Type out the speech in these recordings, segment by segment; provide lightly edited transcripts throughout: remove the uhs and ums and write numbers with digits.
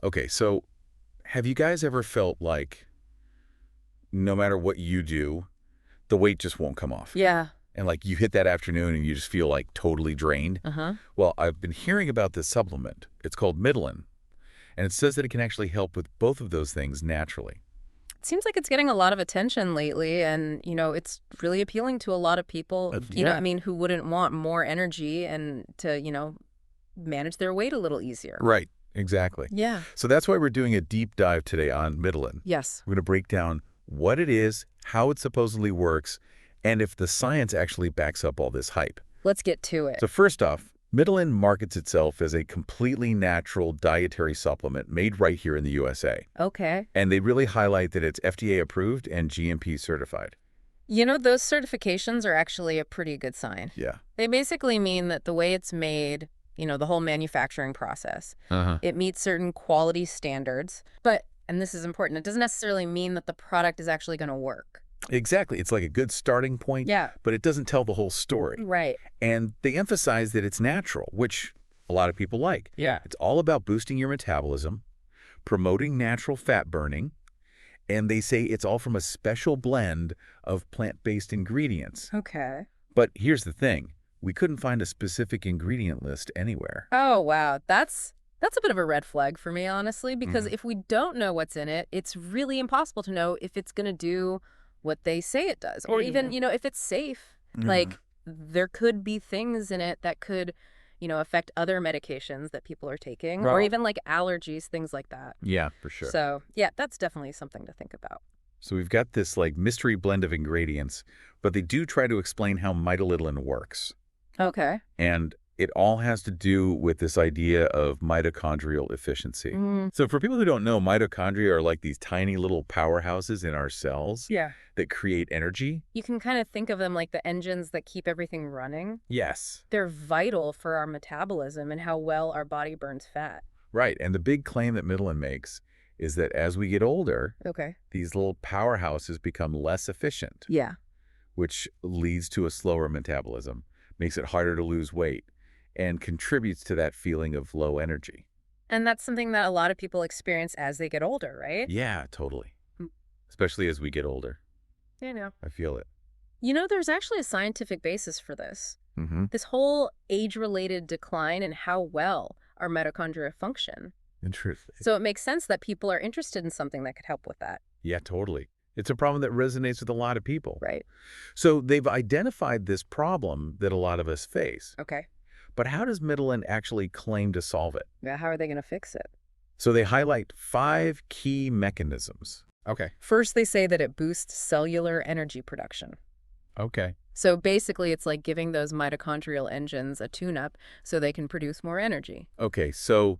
Okay, so have you guys ever felt like no matter what you do, the weight just won't come off? Yeah. And like you hit that afternoon and you just feel like totally drained? Uh-huh. Well, I've been hearing about this supplement. It's called Mitolyn, and it says that it can actually help with both of those things naturally. It seems like it's getting a lot of attention lately, and, it's really appealing to a lot of people, Yeah. I mean, who wouldn't want more energy and to, manage their weight a little easier. Right, exactly. Yeah. So that's why we're doing a deep dive today on Mitolyn. Yes. We're going to break down what it is, how it supposedly works, and if the science actually backs up all this hype. Let's get to it. So first off, Mitolyn markets itself as a completely natural dietary supplement made right here in the USA. Okay. And they really highlight that it's FDA approved and GMP certified. Those certifications are actually a pretty good sign. Yeah. They basically mean that the way it's made, the whole manufacturing process, it meets certain quality standards. But, and this is important, it doesn't necessarily mean that the product is actually going to work. Exactly. It's like a good starting point, Yeah. but it doesn't tell the whole story. Right. And they emphasize that it's natural, which a lot of people like. Yeah. It's all about boosting your metabolism, promoting natural fat burning, and they say it's all from a special blend of plant-based ingredients. Okay. But here's the thing. We couldn't find a specific ingredient list anywhere. Oh, wow. That's a bit of a red flag for me, honestly, because if we don't know what's in it, it's really impossible to know if it's going to do what they say it does, or even, if it's safe. Like, there could be things in it that could, affect other medications that people are taking, or even like allergies, things like that. Yeah, for sure. So, yeah, that's definitely something to think about. So we've got this like mystery blend of ingredients, but they do try to explain how Mitolyn works. Okay. And it all has to do with this idea of mitochondrial efficiency. So for people who don't know, mitochondria are like these tiny little powerhouses in our cells that create energy. You can kind of think of them like the engines that keep everything running. Yes. They're vital for our metabolism and how well our body burns fat. Right. And the big claim that Mitolyn makes is that as we get older, Okay. these little powerhouses become less efficient, Yeah. which leads to a slower metabolism, makes it harder to lose weight, and contributes to that feeling of low energy. And that's something that a lot of people experience as they get older, right? Yeah, totally. Mm. Especially as we get older. I know. I feel it. There's actually a scientific basis for this. Mm-hmm. This whole age-related decline in how well our mitochondria function. Interesting. So it makes sense that people are interested in something that could help with that. Yeah, totally. It's a problem that resonates with a lot of people. Right. So they've identified this problem that a lot of us face. Okay. But how does Mitolyn actually claim to solve it? Yeah, how are they going to fix it? So they highlight 5 key mechanisms. Okay. First, they say that it boosts cellular energy production. Okay. So basically, it's like giving those mitochondrial engines a tune-up so they can produce more energy. Okay, so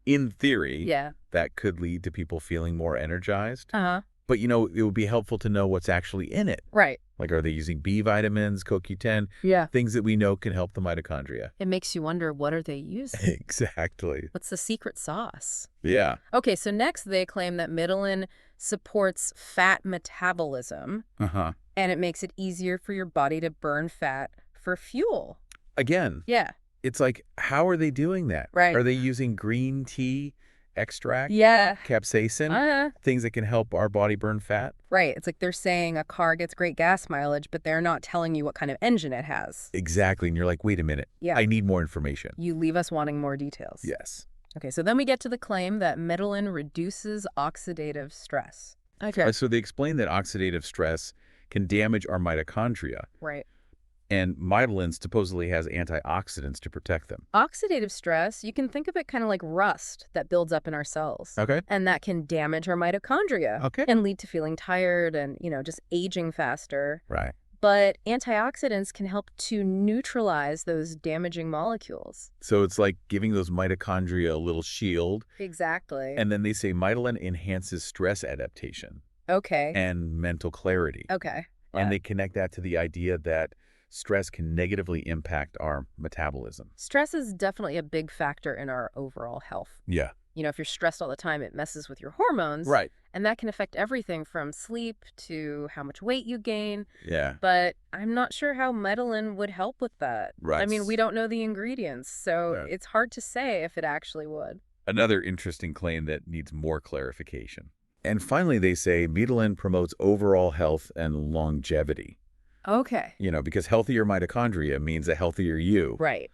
in theory, Yeah. that could lead to people feeling more energized. Uh-huh. But, it would be helpful to know what's actually in it. Right. Like, are they using B vitamins, CoQ10? Yeah. Things that we know can help the mitochondria. It makes you wonder, what are they using? Exactly. What's the secret sauce? Yeah. Okay, so next they claim that Mitolyn supports fat metabolism, Uh-huh. and it makes it easier for your body to burn fat for fuel. Again, Yeah. it's like, how are they doing that? Right. Are they using green tea extract? Yeah. Capsaicin? Things that can help our body burn fat? Right. It's like they're saying a car gets great gas mileage, but they're not telling you what kind of engine it has. Exactly. And you're like, wait a minute. Yeah. I need more information. You leave us wanting more details. Yes. Okay, so then we get to the claim that Mitolyn reduces oxidative stress. Okay. So they explain that oxidative stress can damage our mitochondria. Right. And Mitolyn supposedly has antioxidants to protect them. Oxidative stress, you can think of it kind of like rust that builds up in our cells. Okay. And that can damage our mitochondria. Okay. And lead to feeling tired and, just aging faster. Right. But antioxidants can help to neutralize those damaging molecules. So it's like giving those mitochondria a little shield. Exactly. And then they say Mitolyn enhances stress adaptation. Okay. And mental clarity. Okay. And they connect that to the idea that stress can negatively impact our metabolism. Stress is definitely a big factor in our overall health. Yeah. If you're stressed all the time, it messes with your hormones. Right. And that can affect everything from sleep to how much weight you gain. Yeah. But I'm not sure how Mitolyn would help with that. Right. I mean, we don't know the ingredients, so Yeah. it's hard to say if it actually would. Another interesting claim that needs more clarification. And finally, they say Mitolyn promotes overall health and longevity. Okay. Because healthier mitochondria means a healthier you. Right.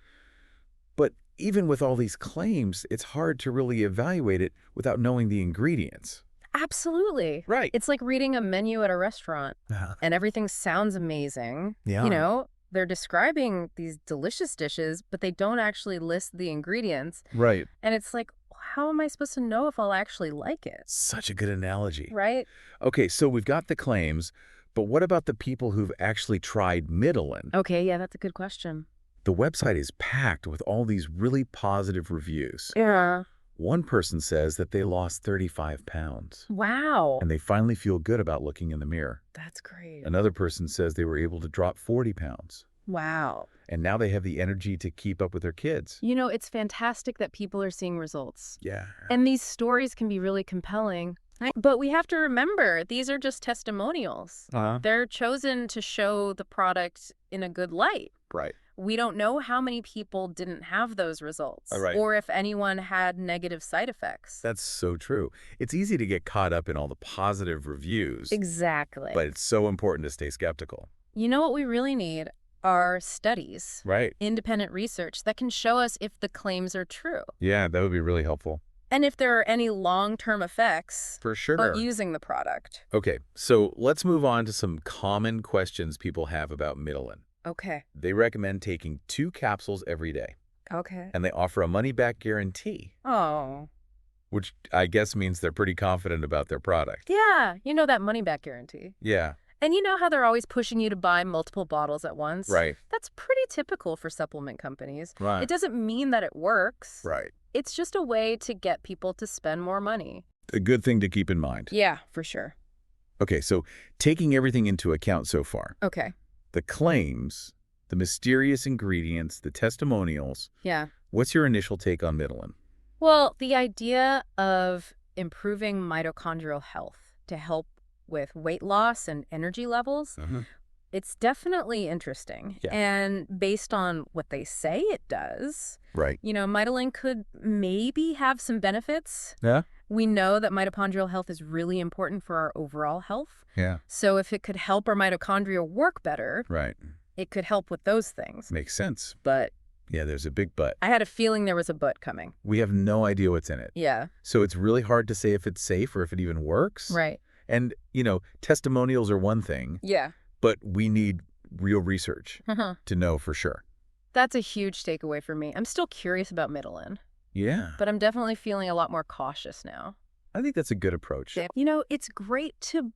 But even with all these claims, it's hard to really evaluate it without knowing the ingredients. Absolutely. Right. It's like reading a menu at a restaurant, and everything sounds amazing. Yeah. They're describing these delicious dishes, but they don't actually list the ingredients. Right. And it's like, how am I supposed to know if I'll actually like it? Such a good analogy. Right? Okay, so we've got the claims, but what about the people who've actually tried Mitolyn? Okay, yeah, that's a good question. The website is packed with all these really positive reviews. Yeah. One person says that they lost 35 pounds. Wow. And they finally feel good about looking in the mirror. That's great. Another person says they were able to drop 40 pounds. Wow. And now they have the energy to keep up with their kids. It's fantastic that people are seeing results. Yeah. And these stories can be really compelling. But we have to remember, these are just testimonials. They're chosen to show the product in a good light. Right. We don't know how many people didn't have those results, Right. or if anyone had negative side effects. That's so true. It's easy to get caught up in all the positive reviews. Exactly. But it's so important to stay skeptical. What we really need are studies, Right. independent research that can show us if the claims are true. Yeah, that would be really helpful. And if there are any long-term effects For sure. of using the product. Okay, so let's move on to some common questions people have about Mitolyn. Okay. They recommend taking 2 capsules every day. Okay. And they offer a money-back guarantee. Oh. Which I guess means they're pretty confident about their product. Yeah, that money-back guarantee. Yeah. And you know how they're always pushing you to buy multiple bottles at once? Right. That's pretty typical for supplement companies. Right. It doesn't mean that it works. Right. It's just a way to get people to spend more money. A good thing to keep in mind. Yeah, for sure. Okay, so taking everything into account so far. Okay. The claims, the mysterious ingredients, the testimonials. Yeah. What's your initial take on Mitolyn? Well, the idea of improving mitochondrial health to help with weight loss and energy levels, it's definitely interesting. Yeah. And based on what they say it does, Right. Mitolyn could maybe have some benefits. Yeah. We know that mitochondrial health is really important for our overall health. Yeah. So if it could help our mitochondria work better, Right. it could help with those things. Makes sense. But Yeah, there's a big but. I had a feeling there was a but coming. We have no idea what's in it. Yeah. So it's really hard to say if it's safe or if it even works. Right. And, testimonials are one thing, Yeah. but we need real research to know for sure. That's a huge takeaway for me. I'm still curious about Mitolyn, Yeah. but I'm definitely feeling a lot more cautious now. I think that's a good approach. It's great to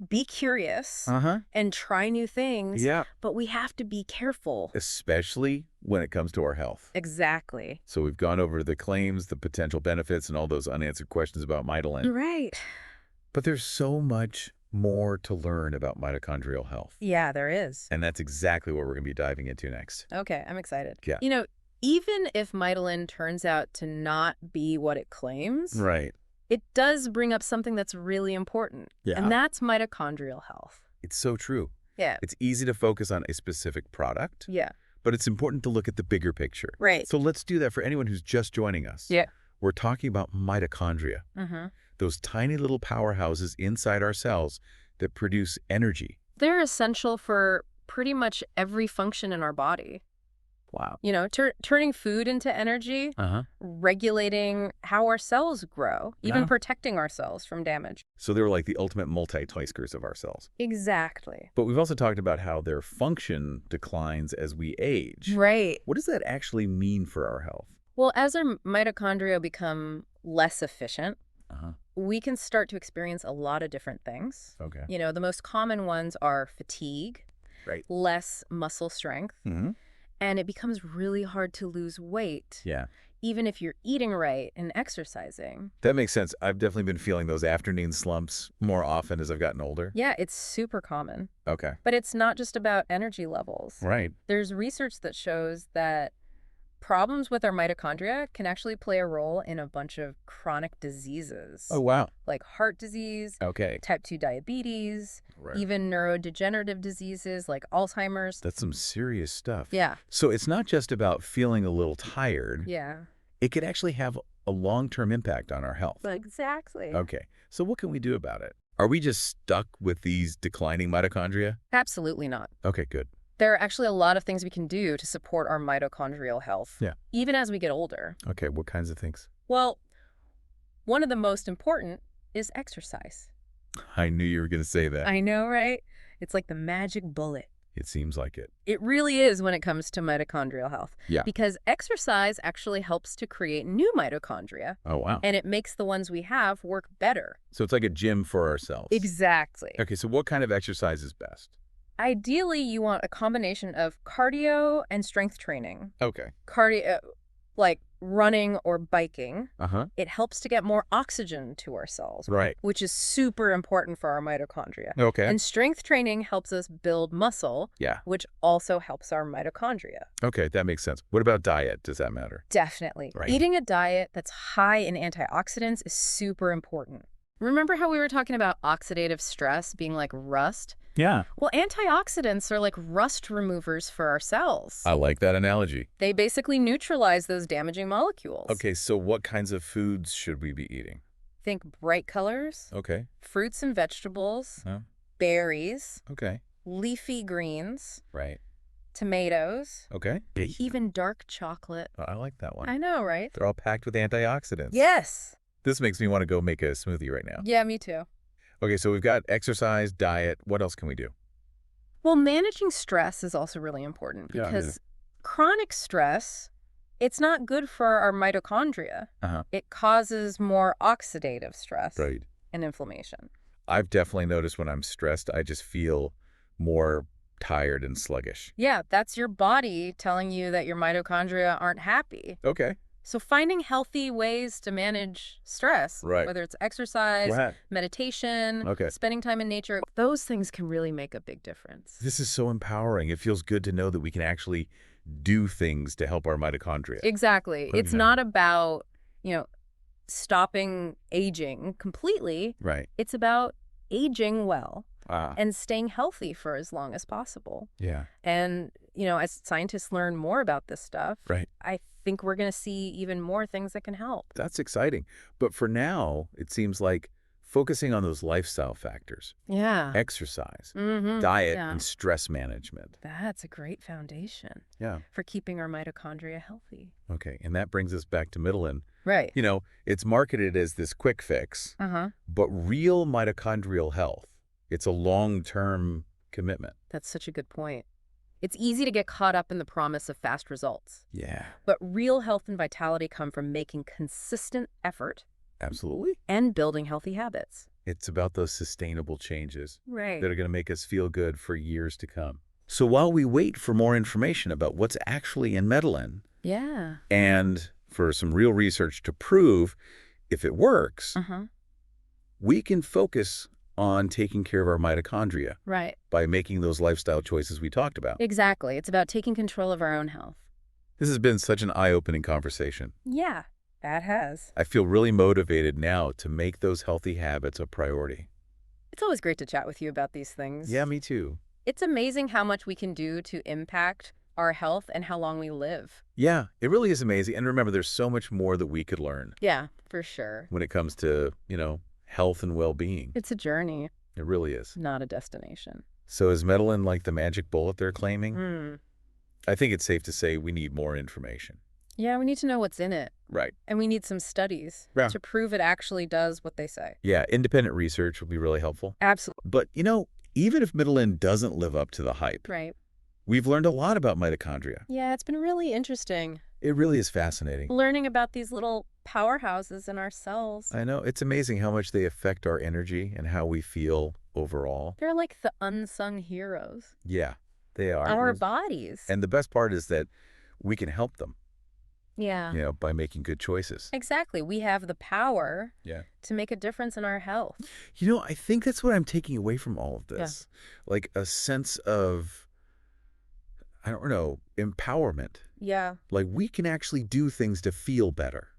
be curious and try new things, Yeah. but we have to be careful. Especially when it comes to our health. Exactly. So we've gone over the claims, the potential benefits, and all those unanswered questions about Mitolyn. Right. But there's so much more to learn about mitochondrial health. Yeah, there is. And that's exactly what we're going to be diving into next. Okay, I'm excited. Yeah. Even if Mitolyn turns out to not be what it claims, Right. it does bring up something that's really important. Yeah. And that's mitochondrial health. It's so true. Yeah. It's easy to focus on a specific product, Yeah. but it's important to look at the bigger picture. Right. So let's do that for anyone who's just joining us. Yeah. We're talking about mitochondria, those tiny little powerhouses inside our cells that produce energy. They're essential for pretty much every function in our body. Wow. Turning food into energy, regulating how our cells grow, even protecting our cells from damage. So they're like the ultimate multitaskers of our cells. Exactly. But we've also talked about how their function declines as we age. Right. What does that actually mean for our health? Well, as our mitochondria become less efficient, we can start to experience a lot of different things. Okay. The most common ones are fatigue, Right. less muscle strength, and it becomes really hard to lose weight. Yeah. Even if you're eating right and exercising. That makes sense. I've definitely been feeling those afternoon slumps more often as I've gotten older. Yeah, it's super common. Okay. But it's not just about energy levels. Right. There's research that shows that problems with our mitochondria can actually play a role in a bunch of chronic diseases. Oh, wow. Like heart disease, Okay. type 2 diabetes, Right. even neurodegenerative diseases like Alzheimer's. That's some serious stuff. Yeah. So it's not just about feeling a little tired. Yeah. It could actually have a long-term impact on our health. Exactly. Okay, so what can we do about it? Are we just stuck with these declining mitochondria? Absolutely not. Okay, good. There are actually a lot of things we can do to support our mitochondrial health, Yeah. even as we get older. Okay, what kinds of things? Well, one of the most important is exercise. I knew you were going to say that. I know, right? It's like the magic bullet. It seems like it. It really is when it comes to mitochondrial health. Yeah. Because exercise actually helps to create new mitochondria. Oh, wow. And it makes the ones we have work better. So it's like a gym for ourselves. Exactly. Okay, so what kind of exercise is best? Ideally, you want a combination of cardio and strength training. Okay. Cardio, like running or biking. Uh-huh. It helps to get more oxygen to our cells. Right. Which is super important for our mitochondria. Okay. And strength training helps us build muscle. Yeah. Which also helps our mitochondria. Okay, that makes sense. What about diet? Does that matter? Definitely. Right. Eating a diet that's high in antioxidants is super important. Remember how we were talking about oxidative stress being like rust? Yeah. Well, antioxidants are like rust removers for our cells. I like that analogy. They basically neutralize those damaging molecules. Okay, so what kinds of foods should we be eating? Think bright colors, Okay. fruits and vegetables, Oh. berries, Okay. leafy greens, Right. tomatoes, Okay. even dark chocolate. Oh, I like that one. I know, right? They're all packed with antioxidants. Yes. This makes me want to go make a smoothie right now. Yeah, me too. Okay, so we've got exercise, diet. What else can we do? Well, managing stress is also really important because chronic stress, it's not good for our mitochondria. Uh-huh. It causes more oxidative stress Right. and inflammation. I've definitely noticed when I'm stressed, I just feel more tired and sluggish. Yeah, that's your body telling you that your mitochondria aren't happy. Okay. So finding healthy ways to manage stress, Right. whether it's exercise, Right. meditation, Okay. spending time in nature, those things can really make a big difference. This is so empowering. It feels good to know that we can actually do things to help our mitochondria. Exactly. It's not about, stopping aging completely. Right. It's about aging well and staying healthy for as long as possible. Yeah. And, as scientists learn more about this stuff, Right. I think we're going to see even more things that can help. That's exciting. But for now, it seems like focusing on those lifestyle factors, Yeah. exercise, diet, Yeah. and stress management. That's a great foundation Yeah. for keeping our mitochondria healthy. Okay. And that brings us back to Mitolyn. Right. It's marketed as this quick fix, but real mitochondrial health, it's a long-term commitment. That's such a good point. It's easy to get caught up in the promise of fast results. Yeah. But real health and vitality come from making consistent effort. Absolutely. And building healthy habits. It's about those sustainable changes Right. that are going to make us feel good for years to come. So while we wait for more information about what's actually in Mitolyn, Yeah. and for some real research to prove if it works, we can focus on taking care of our mitochondria Right. by making those lifestyle choices we talked about. Exactly. It's about taking control of our own health. This has been such an eye-opening conversation. Yeah, that has. I feel really motivated now to make those healthy habits a priority. It's always great to chat with you about these things. Yeah, me too. It's amazing how much we can do to impact our health and how long we live. Yeah, it really is amazing. And remember, there's so much more that we could learn Yeah, for sure. when it comes to, health and well-being. It's a journey, It really is. not a destination. So is Mitolyn like the magic bullet they're claiming? I think it's safe to say we need more information. Yeah, we need to know what's in it. Right. And we need some studies Yeah. to prove it actually does what they say. Yeah, independent research will be really helpful. Absolutely. But, even if Mitolyn doesn't live up to the hype, Right. we've learned a lot about mitochondria. Yeah, it's been really interesting It really is fascinating. learning about these little powerhouses in our cells. I know. It's amazing how much they affect our energy and how we feel overall. They're like the unsung heroes. Yeah, they are. Our bodies. And the best part is that we can help them, Yeah. by making good choices. Exactly. We have the power Yeah. to make a difference in our health. I think that's what I'm taking away from all of this. Like a sense of, I don't know, empowerment. Yeah. Like we can actually do things to feel better.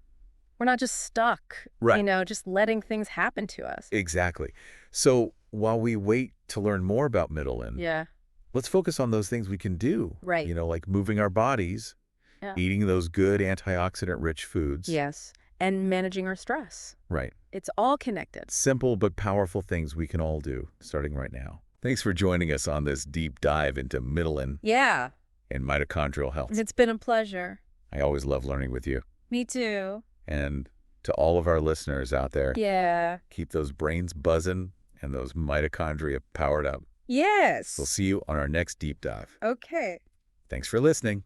We're not just stuck, Right. just letting things happen to us. Exactly. So while we wait to learn more about Mitolyn, Yeah. let's focus on those things we can do. Right. Like moving our bodies, Yeah. eating those good antioxidant-rich foods. Yes. and managing our stress. Right. It's all connected. Simple but powerful things we can all do starting right now. Thanks for joining us on this deep dive into Mitolyn and mitochondrial health. It's been a pleasure. I always love learning with you. Me too. And to all of our listeners out there, keep those brains buzzing and those mitochondria powered up. Yes. We'll see you on our next deep dive. Okay. Thanks for listening.